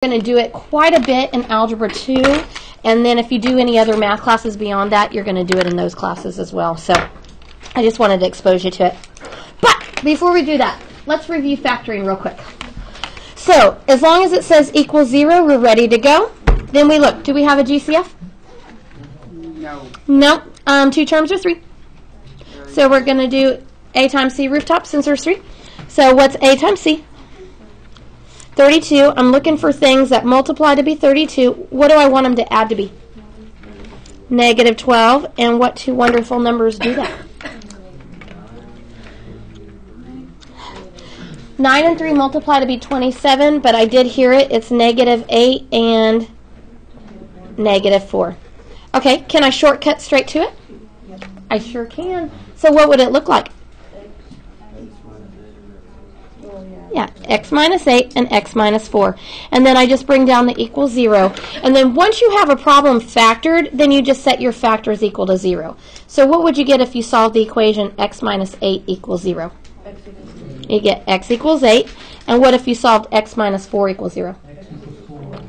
Going to do it quite a bit in Algebra 2, and then if you do any other math classes beyond that, you're going to do it in those classes as well. So I just wanted to expose you to it. But before we do that, let's review factoring real quick. So as long as it says equals 0, we're ready to go. Then we look. Do we have a GCF? No. No. 2 terms or 3. So we're going to do A times C rooftop since there's 3. So what's A times C? 32. I'm looking for things that multiply to be 32. What do I want them to add to be? Negative 12. And what two wonderful numbers do that? 9 and 3 multiply to be 27, but I did hear it. It's negative 8 and negative 4. Okay, can I shortcut straight to it? I sure can. So what would it look like? Yeah, x minus 8 and x minus 4. And then I just bring down the equal 0. And then once you have a problem factored, then you just set your factors equal to 0. So what would you get if you solved the equation x minus 8 equals 0? You get x equals 8. And what if you solved x minus 4 equals 0?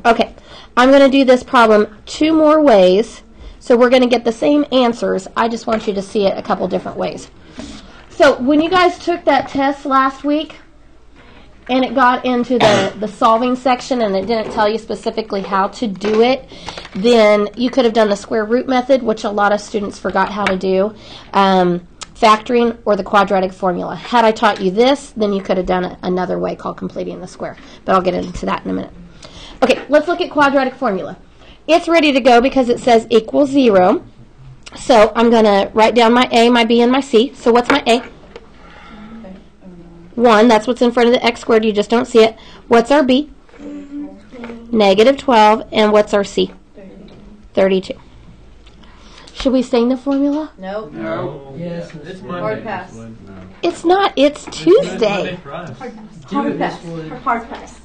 Okay, I'm going to do this problem 2 more ways. So we're going to get the same answers. I just want you to see it a couple different ways. So when you guys took that test last week, and it got into the solving section and it didn't tell you specifically how to do it, then you could have done the square root method, which a lot of students forgot how to do, factoring, or the quadratic formula. Had I taught you this, then you could have done it another way called completing the square. But I'll get into that in a minute. Okay, let's look at quadratic formula. It's ready to go because it says equals 0. So I'm going to write down my A, my B, and my C. So what's my A? 1, that's what's in front of the x squared, you just don't see it. What's our B? Negative 12. And what's our C? 32. Should we sing the formula? Nope. No. Yes. It's Monday. Hard pass. It's not. It's Tuesday. Hard pass. Hard pass.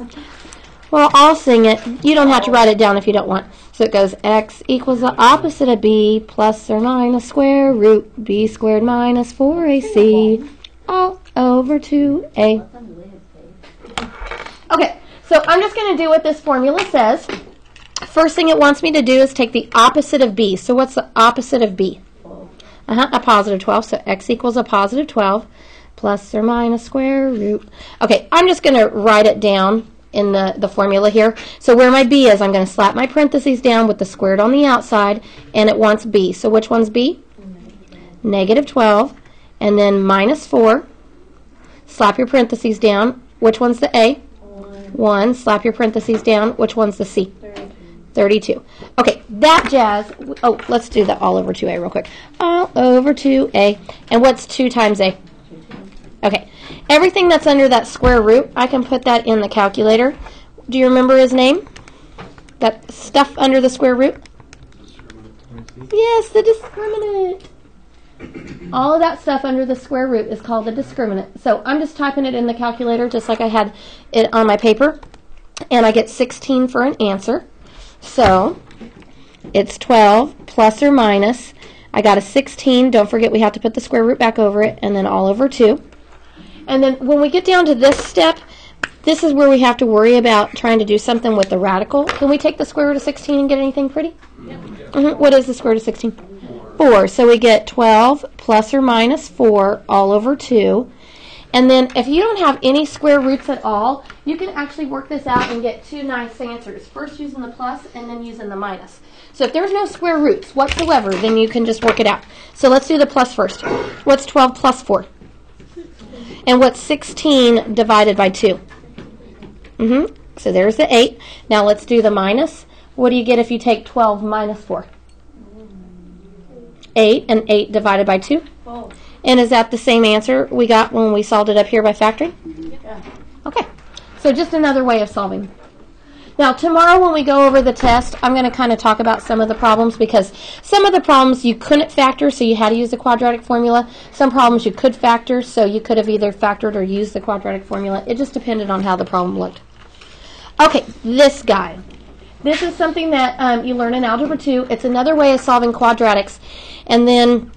Well, I'll sing it. You don't have to write it down if you don't want. So it goes x equals the opposite of b plus or minus square root b squared minus 4ac all over 2a. Okay, so I'm just going to do what this formula says. First thing it wants me to do is take the opposite of b. So what's the opposite of b? A positive 12. So x equals a positive 12 plus or minus square root. Okay, I'm just going to write it down in the formula here. So where my b is, I'm going to slap my parentheses down with the squared on the outside, and it wants b. So which one's b? Negative 12. And then minus 4. Slap your parentheses down. Which one's the A? 1. Slap your parentheses down. Which one's the C? 32. Okay, that jazz. Oh, let's do the all over 2A real quick. All over 2A. And what's 2 times A? Okay, everything that's under that square root, I can put that in the calculator. Do you remember his name? That stuff under the square root? Yes, the discriminant. All of that stuff under the square root is called the discriminant. So I'm just typing it in the calculator just like I had it on my paper. And I get 16 for an answer. So it's 12 plus or minus. I got a 16. Don't forget we have to put the square root back over it. And then all over 2. And then when we get down to this step, this is where we have to worry about trying to do something with the radical. Can we take the square root of 16 and get anything pretty? Yep. What is the square root of 16? 4. So we get 12 plus or minus 4 all over 2. And then if you don't have any square roots at all, you can actually work this out and get 2 nice answers. First using the plus and then using the minus. So if there's no square roots whatsoever, then you can just work it out. So let's do the plus first. What's 12 plus 4? And what's 16 divided by 2? So there's the 8. Now let's do the minus. What do you get if you take 12 minus 4? 8, and 8 divided by 2. Oh. And is that the same answer we got when we solved it up here by factoring? Yeah. Okay, so just another way of solving. Now tomorrow when we go over the test, I'm going to kind of talk about some of the problems, because some of the problems you couldn't factor, so you had to use the quadratic formula. Some problems you could factor, so you could have either factored or used the quadratic formula. It just depended on how the problem looked. Okay, this guy. This is something that you learn in Algebra 2. It's another way of solving quadratics. And then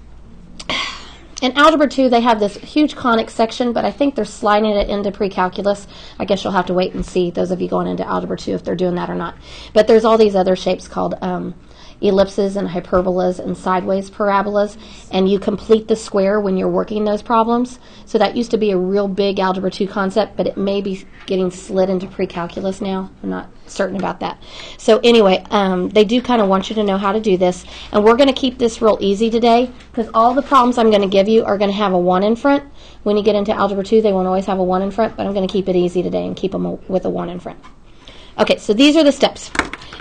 in Algebra 2, they have this huge conic section, but I think they're sliding it into pre-calculus. I guess you'll have to wait and see, those of you going into Algebra 2, if they're doing that or not. But there's all these other shapes called ellipses and hyperbolas and sideways parabolas, and you complete the square when you're working those problems. So that used to be a real big Algebra 2 concept, but it may be getting slid into pre-calculus now. I'm not certain about that. So anyway, they do kind of want you to know how to do this, and we're going to keep this real easy today because all the problems I'm going to give you are going to have a 1 in front. When you get into Algebra 2, they won't always have a 1 in front, but I'm going to keep it easy today and keep them with a 1 in front. Okay, so these are the steps.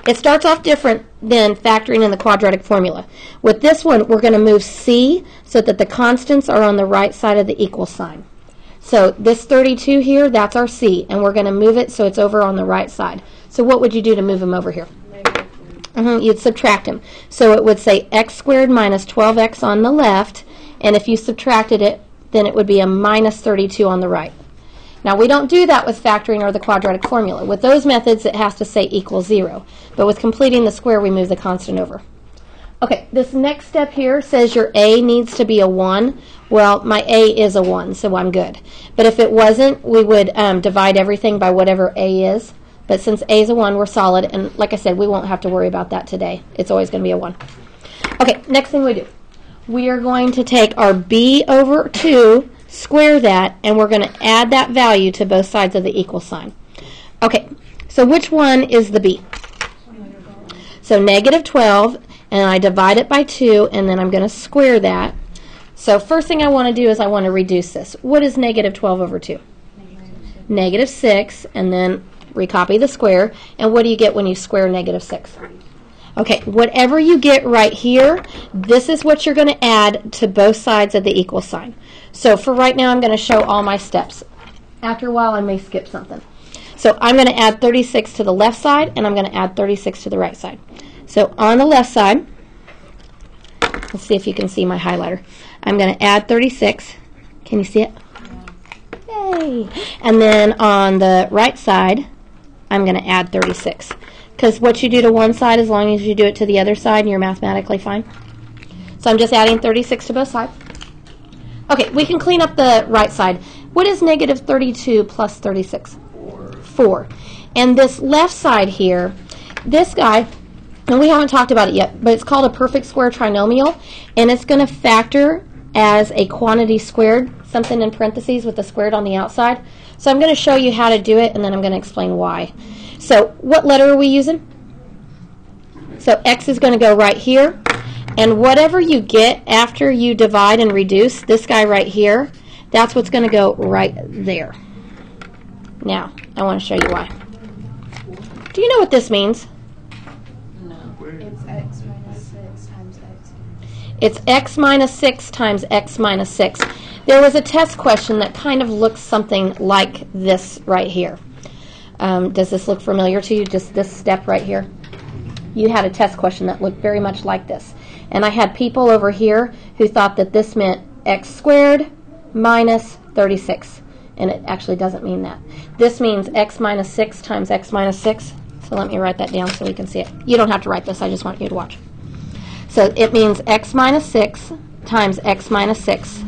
It starts off different than factoring in the quadratic formula. With this one, we're going to move C so that the constants are on the right side of the equal sign. So this 32 here, that's our C, and we're going to move it so it's over on the right side. So what would you do to move them over here? You'd subtract them. So it would say x squared minus 12x on the left, and if you subtracted it, then it would be a minus 32 on the right. Now, we don't do that with factoring or the quadratic formula. With those methods, it has to say equals 0. But with completing the square, we move the constant over. Okay, this next step here says your A needs to be a 1. Well, my A is a 1, so I'm good. But if it wasn't, we would divide everything by whatever A is. But since A is a 1, we're solid. And like I said, we won't have to worry about that today. It's always going to be a 1. Okay, next thing we do. We are going to take our B over 2, square that, and we're going to add that value to both sides of the equal sign. Okay, so which one is the B? So negative 12, and I divide it by 2, and then I'm going to square that. So first thing I want to do is I want to reduce this. What is negative 12 over 2? Negative 6, and then recopy the square. And what do you get when you square negative 6? Okay, whatever you get right here, this is what you're going to add to both sides of the equal sign. So for right now, I'm going to show all my steps. After a while, I may skip something. So I'm going to add 36 to the left side, and I'm going to add 36 to the right side. So on the left side, let's see if you can see my highlighter. I'm going to add 36. Can you see it? Yay! And then on the right side, I'm going to add 36. Because what you do to one side, as long as you do it to the other side, you're mathematically fine. So I'm just adding 36 to both sides. Okay, we can clean up the right side. What is negative 32 plus 36? 4. And this left side here, this guy, and we haven't talked about it yet, but it's called a perfect square trinomial, and it's going to factor as a quantity squared, something in parentheses with the squared on the outside. So I'm going to show you how to do it, and then I'm going to explain why. So what letter are we using? So x is going to go right here. And whatever you get after you divide and reduce, this guy right here, that's what's going to go right there. Now, I want to show you why. Do you know what this means? No. It's x minus 6 times x. It's x minus 6 times x minus 6. There was a test question that kind of looks something like this right here. Does this look familiar to you, just this step right here? You had a test question that looked very much like this. And I had people over here who thought that this meant x squared minus 36. And it actually doesn't mean that. This means x minus 6 times x minus 6. So let me write that down so we can see it. You don't have to write this. I just want you to watch. So it means x minus 6 times x minus 6.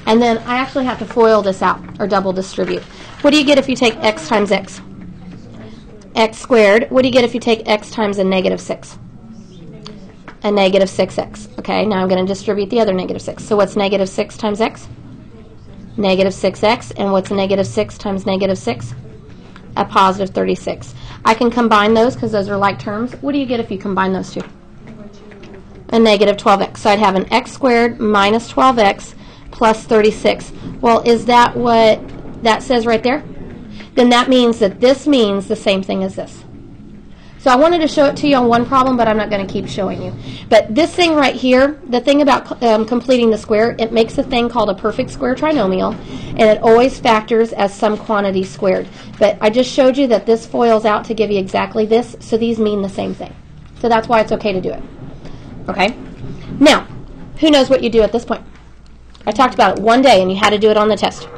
And then I actually have to FOIL this out, or double distribute. What do you get if you take x times x? X squared. What do you get if you take x times a negative 6? A negative 6x. Okay, now I'm going to distribute the other negative 6. So what's negative 6 times x? Negative 6x. And what's negative 6 times negative 6? A positive 36. I can combine those because those are like terms. What do you get if you combine those two? A negative 12x. So I'd have an x squared minus 12x plus 36. Well, is that what that says right there? Then that means that this means the same thing as this. So I wanted to show it to you on one problem, but I'm not going to keep showing you. But this thing right here, the thing about completing the square, it makes a thing called a perfect square trinomial, and it always factors as some quantity squared. But I just showed you that this foils out to give you exactly this, so these mean the same thing. So that's why it's okay to do it. Okay? Now, who knows what you do at this point? I talked about it one day, and you had to do it on the test.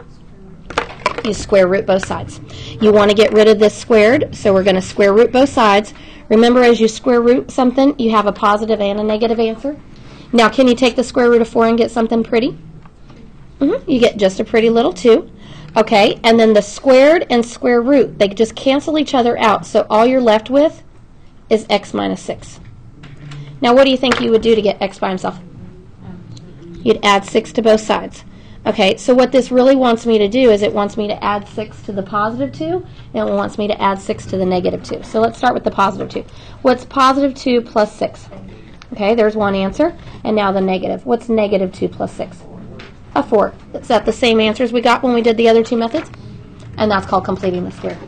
You square root both sides. You want to get rid of this squared, so we're going to square root both sides. Remember, as you square root something, you have a positive and a negative answer. Now, can you take the square root of 4 and get something pretty? You get just a pretty little 2. Okay, and then the squared and square root, they just cancel each other out. So all you're left with is x minus 6. Now what do you think you would do to get x by himself? You'd add 6 to both sides. Okay, so what this really wants me to do is it wants me to add 6 to the positive 2, and it wants me to add 6 to the negative 2. So let's start with the positive 2. What's positive 2 plus 6? Okay, there's one answer. And now the negative. What's negative 2 plus 6? A 4. Is that the same answers we got when we did the other two methods? And that's called completing the square.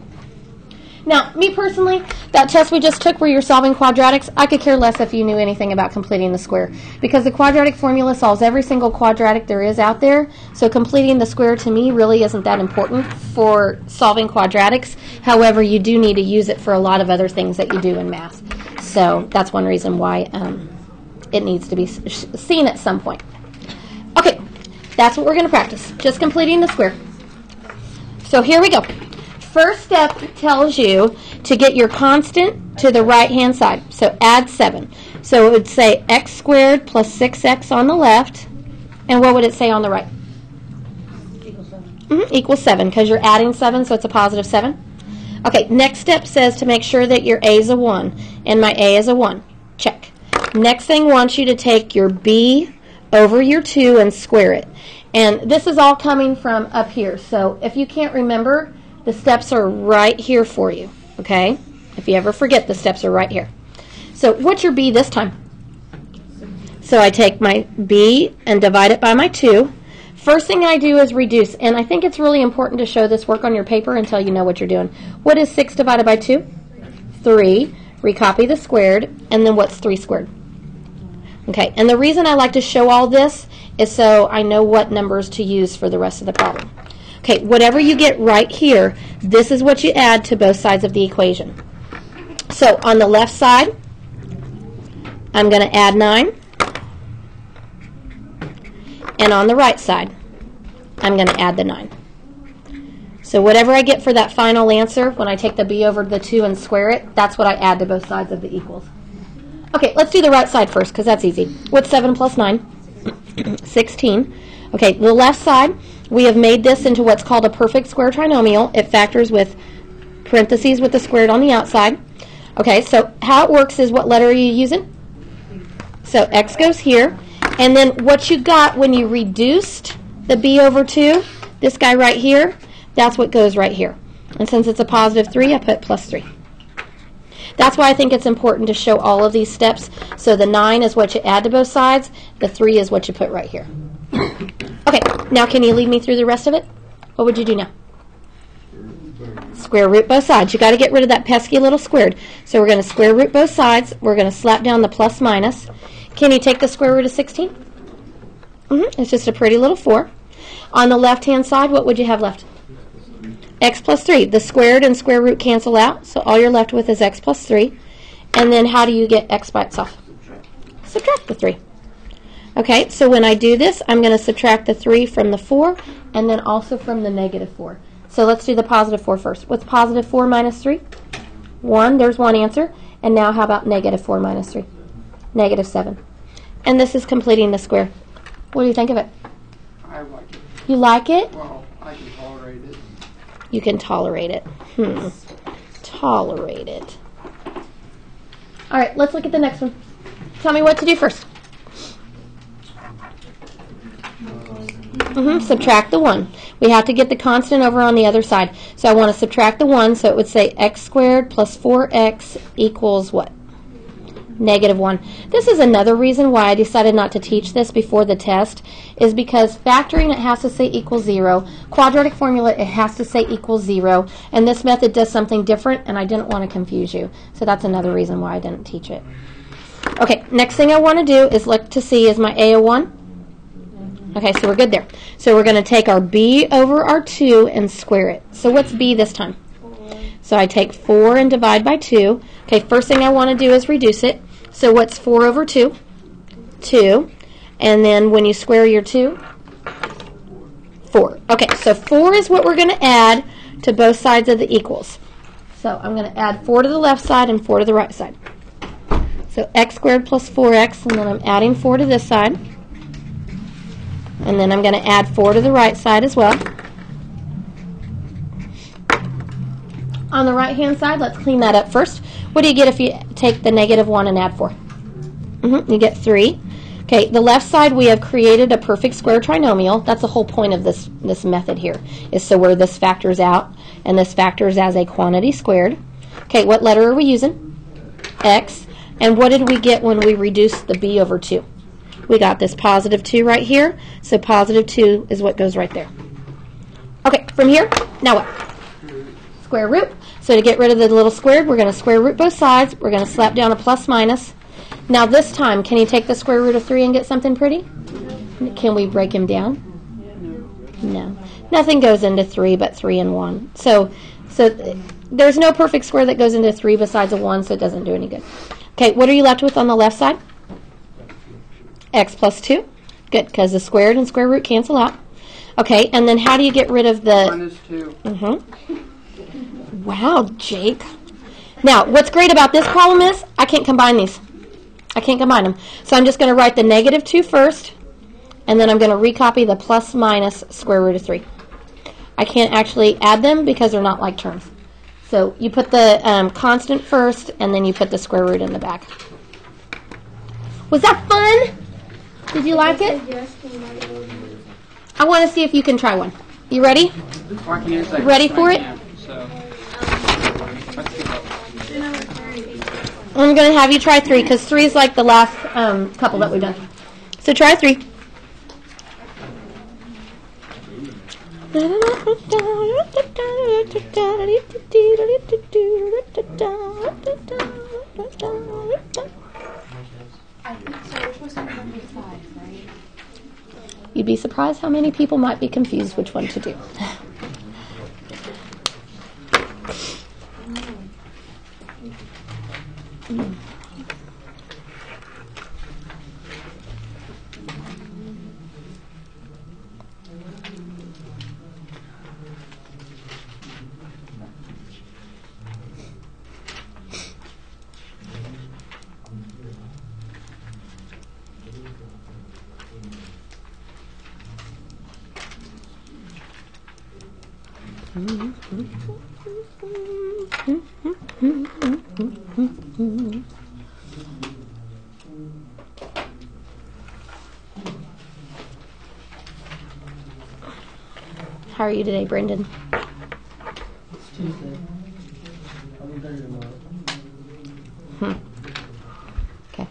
Now, me personally, that test we just took where you're solving quadratics, I could care less if you knew anything about completing the square, because the quadratic formula solves every single quadratic there is out there, so completing the square to me really isn't that important for solving quadratics. However, you do need to use it for a lot of other things that you do in math. So that's one reason why it needs to be seen at some point. Okay, that's what we're going to practice, just completing the square. So here we go. First step tells you to get your constant to the right-hand side. So add 7. So it would say x squared plus 6x on the left. And what would it say on the right? Equals 7. Equals 7, because you're adding 7, so it's a positive 7. Okay, next step says to make sure that your a is a 1. And my a is a 1. Check. Next thing wants you to take your b over your 2 and square it. And this is all coming from up here. So if you can't remember, the steps are right here for you, okay? If you ever forget, the steps are right here. So what's your b this time? So I take my b and divide it by my 2. First thing I do is reduce, and I think it's really important to show this work on your paper until you know what you're doing. What is 6 divided by 2? 3. Recopy the squared, and then what's 3 squared? Okay, and the reason I like to show all this is so I know what numbers to use for the rest of the problem. Okay, whatever you get right here, this is what you add to both sides of the equation. So on the left side, I'm going to add 9. And on the right side, I'm going to add the 9. So whatever I get for that final answer, when I take the b over the 2 and square it, that's what I add to both sides of the equals. Okay, let's do the right side first, because that's easy. What's 7 plus 9? 16. Okay, the left side, we have made this into what's called a perfect square trinomial. It factors with parentheses with the squared on the outside. Okay, so how it works is, what letter are you using? So x goes here. And then what you got when you reduced the b over 2, this guy right here, that's what goes right here. And since it's a positive 3, I put plus 3. That's why I think it's important to show all of these steps. So the 9 is what you add to both sides. The 3 is what you put right here. Okay, now can you lead me through the rest of it? What would you do now? Square root both sides. You got to get rid of that pesky little squared. So we're going to square root both sides. We're going to slap down the plus minus. Can you take the square root of 16? It's just a pretty little 4. On the left-hand side, what would you have left? X plus 3. The squared and square root cancel out, so all you're left with is x plus 3. And then how do you get x by itself? Subtract the 3. Okay, so when I do this, I'm going to subtract the 3 from the 4, and then also from the negative 4. So let's do the positive 4 first. What's positive 4 minus 3? 1. There's one answer. And now how about negative 4 minus 3? Negative 7. And this is completing the square. What do you think of it? I like it. You like it? Well, I can tolerate it. You can tolerate it. Tolerate it. All right, let's look at the next one. Tell me what to do first. Subtract the 1. We have to get the constant over on the other side. So I want to subtract the 1, so it would say x squared plus 4x equals what? Negative 1. This is another reason why I decided not to teach this before the test, is because factoring, it has to say equals 0. Quadratic formula, it has to say equals 0. And this method does something different, and I didn't want to confuse you. So that's another reason why I didn't teach it. Okay, next thing I want to do is look to see, is my a 1? Okay, so we're good there. So we're going to take our b over our 2 and square it. So what's b this time? 4. So I take 4 and divide by 2. Okay, first thing I want to do is reduce it. So what's 4 over 2? 2. And then when you square your 2? 4. Okay, so 4 is what we're going to add to both sides of the equals. So I'm going to add 4 to the left side and 4 to the right side. So x squared plus 4x, and then I'm adding 4 to this side. And then I'm going to add 4 to the right side as well. On the right-hand side, let's clean that up first. What do you get if you take the -1 and add 4? You get 3. Okay, the left side, we have created a perfect square trinomial. That's the whole point of this method here, is so where this factors out, and this factors as a quantity squared. Okay, what letter are we using? X. And what did we get when we reduced the b over 2? We got this +2 right here, so +2 is what goes right there. Okay, from here, now what? Square root. So to get rid of the little squared, we're going to square root both sides. We're going to slap down a plus minus. Now this time, can you take the square root of 3 and get something pretty? Can we break him down? No. Nothing goes into 3 but 3 and 1. So there's no perfect square that goes into 3 besides a 1, so it doesn't do any good. Okay, what are you left with on the left side? X plus 2. Good, because the squared and square root cancel out. Okay, and then how do you get rid of the... -2. Wow, Jake. Now, what's great about this problem is I can't combine these. I can't combine them. So I'm just going to write the -2 first, and then I'm going to recopy the plus minus square root of 3. I can't actually add them because they're not like terms. So you put the constant first, and then you put the square root in the back. Was that fun? Did you like it? I want to see if you can try one. You ready? Ready for it? I'm going to have you try 3 because 3 is like the last couple that we've done. So try 3. I think so. We're supposed to come with 5, right? You'd be surprised how many people might be confused which one to do. How are you today, Brendan? It's Tuesday. I'll be better tomorrow. Okay.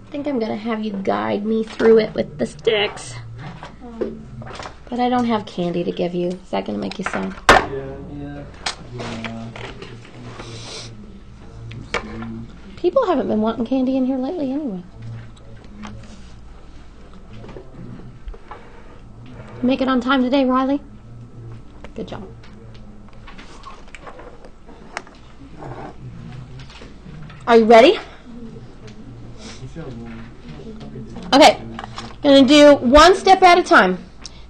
I think I'm going to have you guide me through it with the sticks. But I don't have candy to give you. Is that going to make you sad? Yeah. People haven't been wanting candy in here lately anyway. Make it on time today, Riley. Good job. Are you ready? Okay, going to do one step at a time.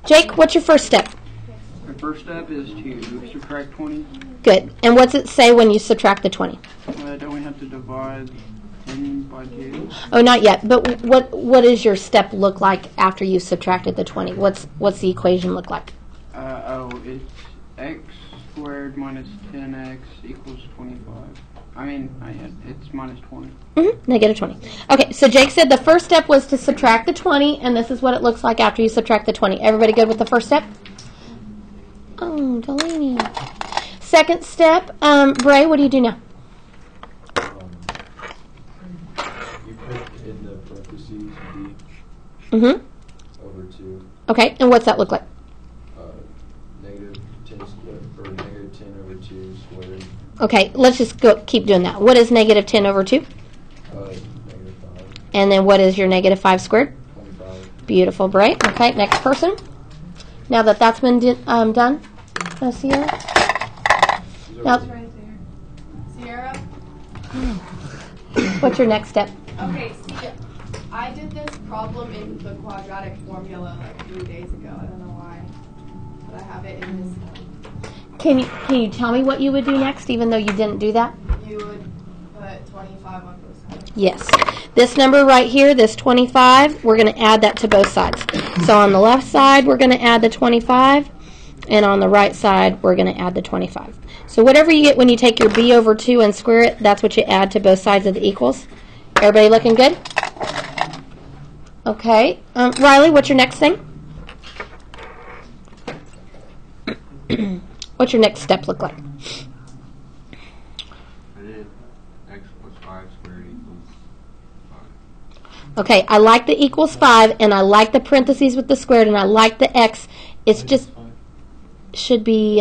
Jake, what's your first step? My first step is to subtract 20. Good. And what's it say when you subtract the 20? Don't we have to divide 10 by 2? Oh, not yet. But what does your step look like after you've subtracted the 20? What's the equation look like? It's x squared minus 10x equals 25. It's minus 20. Negative 20. Okay, so Jake said the first step was to subtract the 20, and this is what it looks like after you subtract the 20. Everybody good with the first step? Oh, Delaney. Second step, Bray, what do you do now? You put in Mm-hmm. over 2. Okay, and what's that look like? Negative 10 squared, or negative 10 over 2 squared. Okay, let's just keep doing that. What is negative 10 over 2? Negative 5. And then what is your negative 5 squared? 25. Beautiful, Bright. Okay, next person. Now that that's been done, Sierra. Now, It's right there. Sierra? what's your next step? Okay, see, I did this problem in the quadratic formula like 3 days ago. I don't know why, but I have it in this one. Can you tell me what you would do next, even though you didn't do that? You would put 25 on both sides. Yes. This number right here, this 25, we're going to add that to both sides. So on the left side, we're going to add the 25, and on the right side, we're going to add the 25. So whatever you get when you take your b over 2 and square it, that's what you add to both sides of the equals. Everybody looking good? Okay. Riley, what's your next thing? What's your next step look like? I did x plus 5 squared equals 5. Okay, I like the equals 5, and I like the parentheses with the squared, and I like the x. It's just should be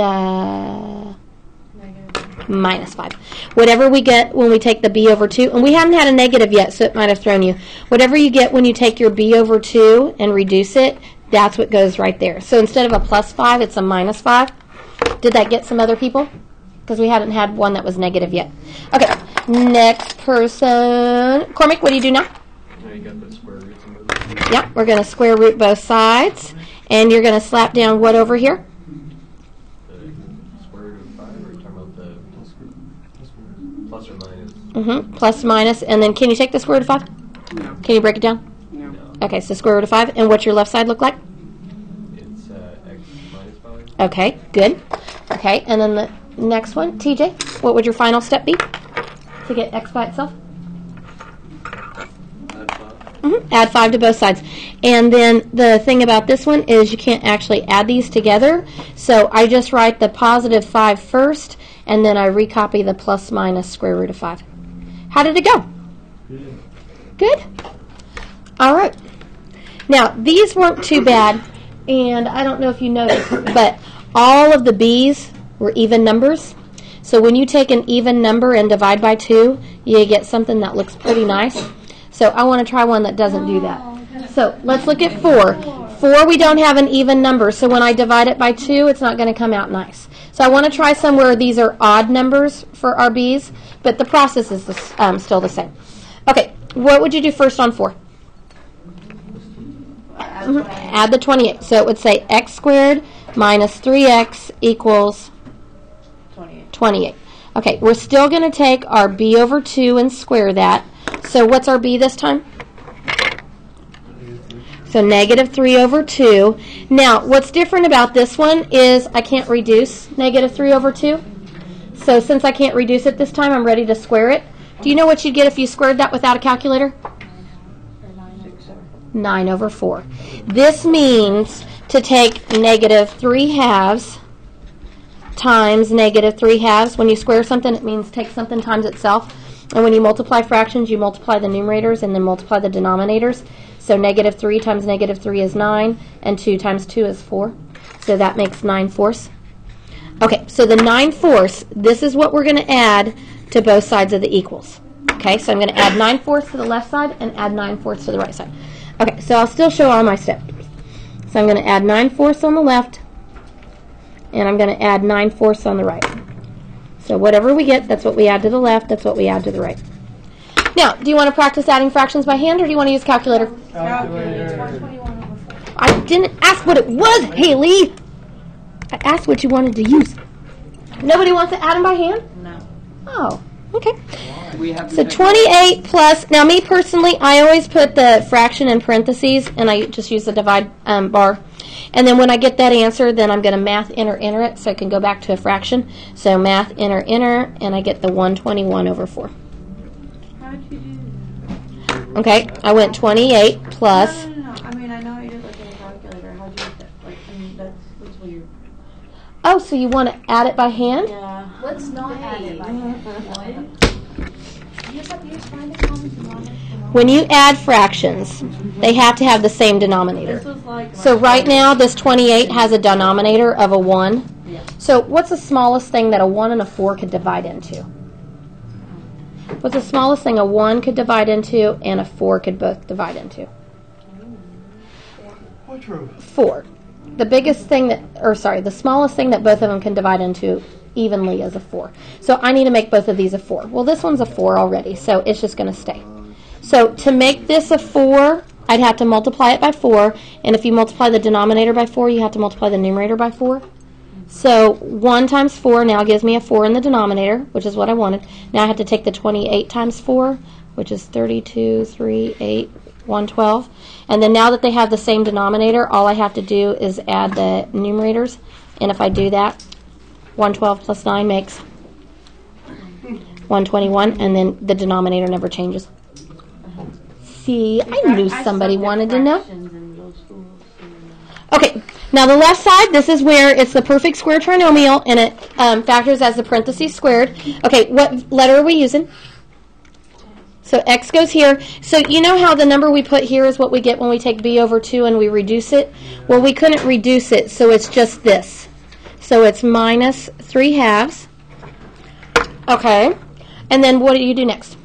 minus 5. Whatever we get when we take the b over 2, and we haven't had a negative yet, so it might have thrown you. Whatever you get when you take your b over 2 and reduce it, that's what goes right there. So instead of a plus 5, it's a minus 5. Did that get some other people? Because we hadn't had one that was negative yet. Okay, next person. Cormac, what do you do now? Now you got the square roots in both. Yep, we're going to square root both sides. And you're going to slap down what over here? The square root of 5, or are you talking about the plus or minus? Mm-hmm, plus, minus. And then can you take the square root of 5? No. Can you break it down? No. Okay, so square root of 5. And what's your left side look like? It's x minus 5. Okay, good. Okay, and then the next one, TJ, what would your final step be to get x by itself? Add 5. Mm-hmm. Add 5 to both sides. And then the thing about this one is you can't actually add these together. So I just write the positive 5 first, and then I recopy the plus minus square root of 5. How did it go? Good? All right. Now, these weren't too bad, and I don't know if you noticed, but all of the b's were even numbers. So when you take an even number and divide by 2, you get something that looks pretty nice. So I want to try one that doesn't do that. So let's look at 4. 4, we don't have an even number, so when I divide it by 2, it's not going to come out nice. So I want to try some where these are odd numbers for our b's, but the process is still the same. Okay, what would you do first on 4? Add the 28. So it would say x squared minus 3x equals 28. Okay, we're still going to take our b over 2 and square that. So what's our b this time? So negative 3 over 2. Now, what's different about this one is I can't reduce negative 3 over 2. So since I can't reduce it this time, I'm ready to square it. Do you know what you'd get if you squared that without a calculator? 9 over 4. This means to take negative 3 halves times negative 3 halves. When you square something, it means take something times itself. And when you multiply fractions, you multiply the numerators and then multiply the denominators. So negative 3 times negative 3 is 9, and 2 times 2 is 4. So that makes 9/4. Okay, so the 9/4, this is what we're going to add to both sides of the equals. Okay, so I'm going to add 9/4 to the left side and add 9/4 to the right side. Okay, so I'll still show all my steps. So I'm going to add 9/4 on the left, and I'm going to add 9/4 on the right. So whatever we get, that's what we add to the left, that's what we add to the right. Now, do you want to practice adding fractions by hand, or do you want to use calculator? Calculator. I didn't ask what it was, Haley. I asked what you wanted to use. Nobody wants to add them by hand? No. Oh, okay. We have to So pick 28 plus, now me personally, I always put the fraction in parentheses, and I just use the divide bar. And then when I get that answer, then I'm going to math enter it, so I can go back to a fraction. So math enter, and I get the 121 over 4. How did you do that? Okay, I went 28 plus, No. I mean, I know you did like in a calculator. How'd you get that? Like, I mean, that's weird. oh, so you want to add it by hand? Yeah. Let's not add it by hand. You have to find a common denominator. When you add fractions, they have to have the same denominator. This was like. So right now, this 28 has a denominator of a 1. Yeah. So what's the smallest thing that a 1 and a 4 could divide into? What's the smallest thing a 1 could divide into and a 4 could both divide into? 4. The biggest thing the smallest thing that both of them can divide into evenly is a 4. So I need to make both of these a 4. Well, this one's a 4 already, so it's just going to stay. So to make this a 4, I'd have to multiply it by 4, and if you multiply the denominator by 4, you have to multiply the numerator by 4. So 1 times 4 now gives me a 4 in the denominator, which is what I wanted. Now I have to take the 28 times 4, which is 32, 3, 8, 112. And then now that they have the same denominator, all I have to do is add the numerators. And if I do that, 112 plus 9 makes 121, and then the denominator never changes. See, I knew somebody wanted to know. Okay, now the left side, this is where it's the perfect square trinomial, and it factors as the parentheses squared. Okay, what letter are we using? So x goes here. So you know how the number we put here is what we get when we take b over 2 and we reduce it? Well, we couldn't reduce it, so it's just this. So it's minus 3/2. Okay, and then what do you do next?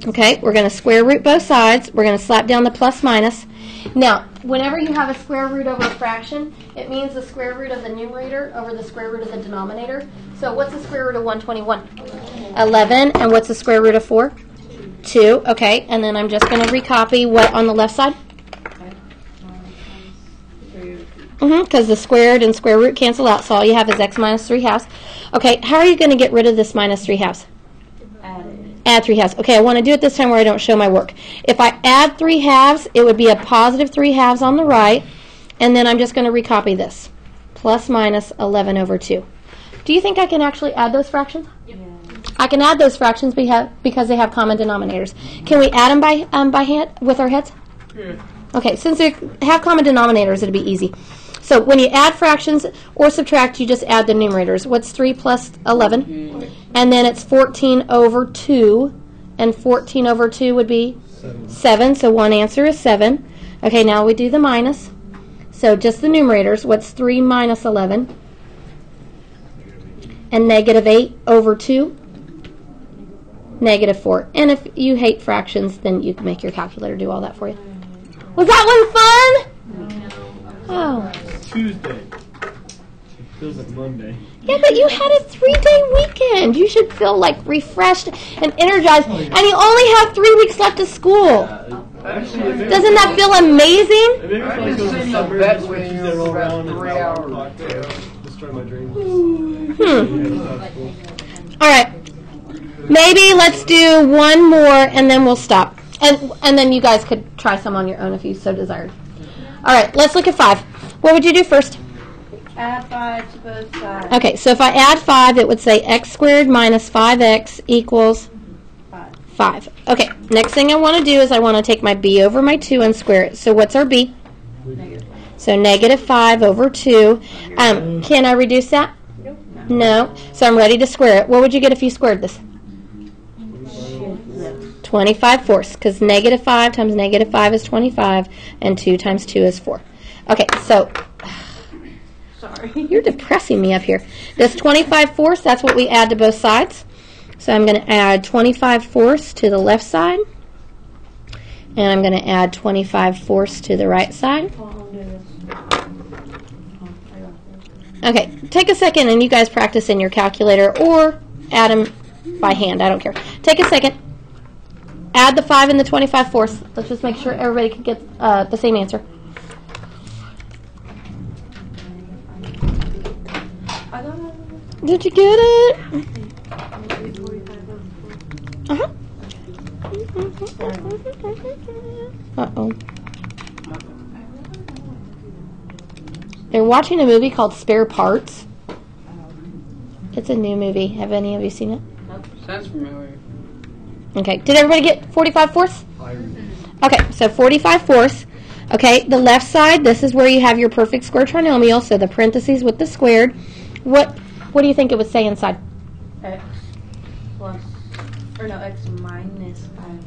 Okay, we're going to square root both sides. We're going to slap down the plus minus. Now, whenever you have a square root over a fraction, it means the square root of the numerator over the square root of the denominator. So what's the square root of 121? 11. And what's the square root of 4? 2. Okay, and then I'm just going to recopy what on the left side? Because the squared and square root cancel out, so all you have is x minus 3/2. Okay, how are you going to get rid of this minus 3/2? Add 3/2. Okay, I want to do it this time where I don't show my work. If I add 3/2, it would be a positive 3/2 on the right, and then I'm just going to recopy this. Plus minus 11 over 2. Do you think I can actually add those fractions? Yeah. I can add those fractions because they have common denominators. Can we add them by hand with our heads? Yeah. Okay, since they have common denominators, it'll be easy. So when you add fractions or subtract, you just add the numerators. What's 3 plus 11? And then it's 14 over 2. And 14 over 2 would be 7. So one answer is 7. Okay, now we do the minus. So just the numerators. What's 3 minus 11? And negative 8 over 2? Negative 4. And if you hate fractions, then you can make your calculator do all that for you. Was that one fun? Oh. Tuesday. It feels like Monday. Yeah, but you had a 3-day weekend. You should feel like refreshed and energized. And you only have 3 weeks left of school. Doesn't that feel amazing? I've just seen the bed when you were about 3 hours. Destroy my dreams. All right. Maybe let's do one more and then we'll stop. And then you guys could try some on your own if you so desired. All right, let's look at 5. What would you do first? Add 5 to both sides. Okay, so if I add 5, it would say x squared minus 5x equals 5. Okay, next thing I want to do is I want to take my b over my 2 and square it. So what's our b? Negative. So negative 5 over 2. Can I reduce that? Nope. No. So I'm ready to square it. What would you get if you squared this? 25 fourths, because negative 5 times negative 5 is 25, and 2 times 2 is 4. Okay, so Sorry. you're depressing me up here. This 25 fourths, that's what we add to both sides. So I'm going to add 25 fourths to the left side, and I'm going to add 25 fourths to the right side. Okay, take a second and you guys practice in your calculator or add them by hand. I don't care. Take a second. Add the 5 and the 25 fourths. Let's just make sure everybody can get the same answer. Did you get it? Uh-huh. Uh-oh. They're watching a movie called Spare Parts. It's a new movie. Have any of you seen it? Sounds familiar. Okay. Did everybody get 45 fourths? Okay, so 45 fourths. Okay, the left side, this is where you have your perfect square trinomial, so the parentheses with the squared. What do you think it would say inside? X plus, Or no, x minus 5.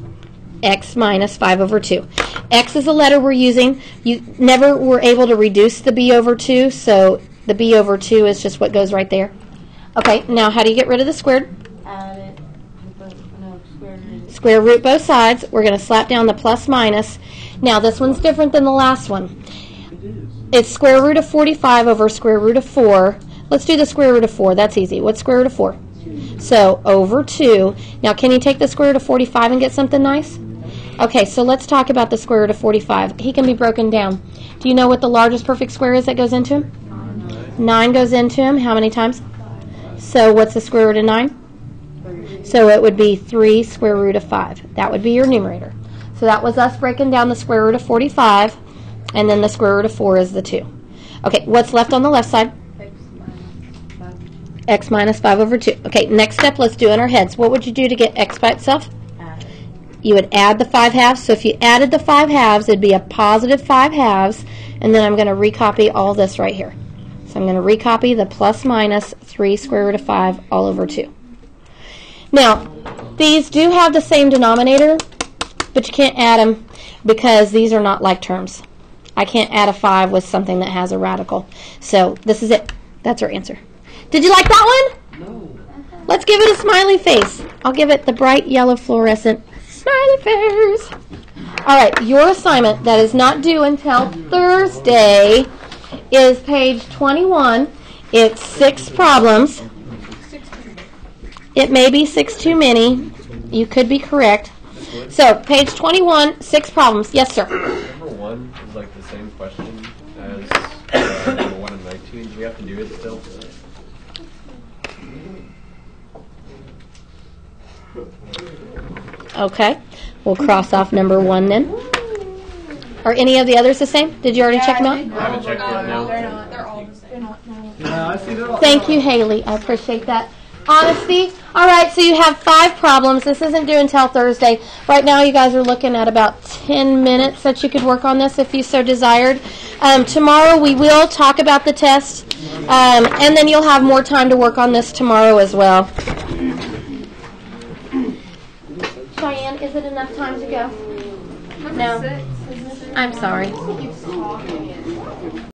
X minus 5 over 2. X is a letter we're using. You never were able to reduce the b over 2, so the b over 2 is just what goes right there. Okay, now how do you get rid of the squared? Add it. No, square root. Square root both sides. We're going to slap down the plus minus. Now this one's different than the last one. It's square root of 45 over square root of 4. Let's do the square root of 4. That's easy. What's square root of 4? So over 2. Now can you take the square root of 45 and get something nice? Okay, so let's talk about the square root of 45. He can be broken down. Do you know what the largest perfect square is that goes into him? 9 goes into him. How many times? So what's the square root of 9? So it would be 3 square root of 5. That would be your numerator. So that was us breaking down the square root of 45, and then the square root of 4 is the 2. Okay, what's left on the left side? X minus 5 over 2. Okay, next step, let's do in our heads. What would you do to get x by itself? You would add the 5 halves. So if you added the 5 halves, it'd be a positive 5 halves, and then I'm going to recopy all this right here. So I'm going to recopy the plus minus 3 square root of 5 all over 2. Now, these do have the same denominator, but you can't add them because these are not like terms. I can't add a 5 with something that has a radical. So this is it. That's our answer. Did you like that one? No. Let's give it a smiley face. I'll give it the bright yellow fluorescent smiley face. All right, your assignment that is not due until Thursday is page 21. It's 6 problems. It may be 6 too many. You could be correct. So, page 21, 6 problems. Yes, sir. Number 1 is like the same question as number 1 and 19. Do we have to do it still? Okay. We'll cross off number 1 then. Are any of the others the same? Did you already check them out? I haven't checked yet, no. They're not. They're all the same. Yeah, I see that all. Thank you, Haley. I appreciate that. Honesty. All right, so you have 5 problems. This isn't due until Thursday. Right now, you guys are looking at about 10 minutes that you could work on this if you so desired. Tomorrow, we will talk about the test, and then you'll have more time to work on this tomorrow as well. Cheyenne, is it enough time to go? No. I'm sorry.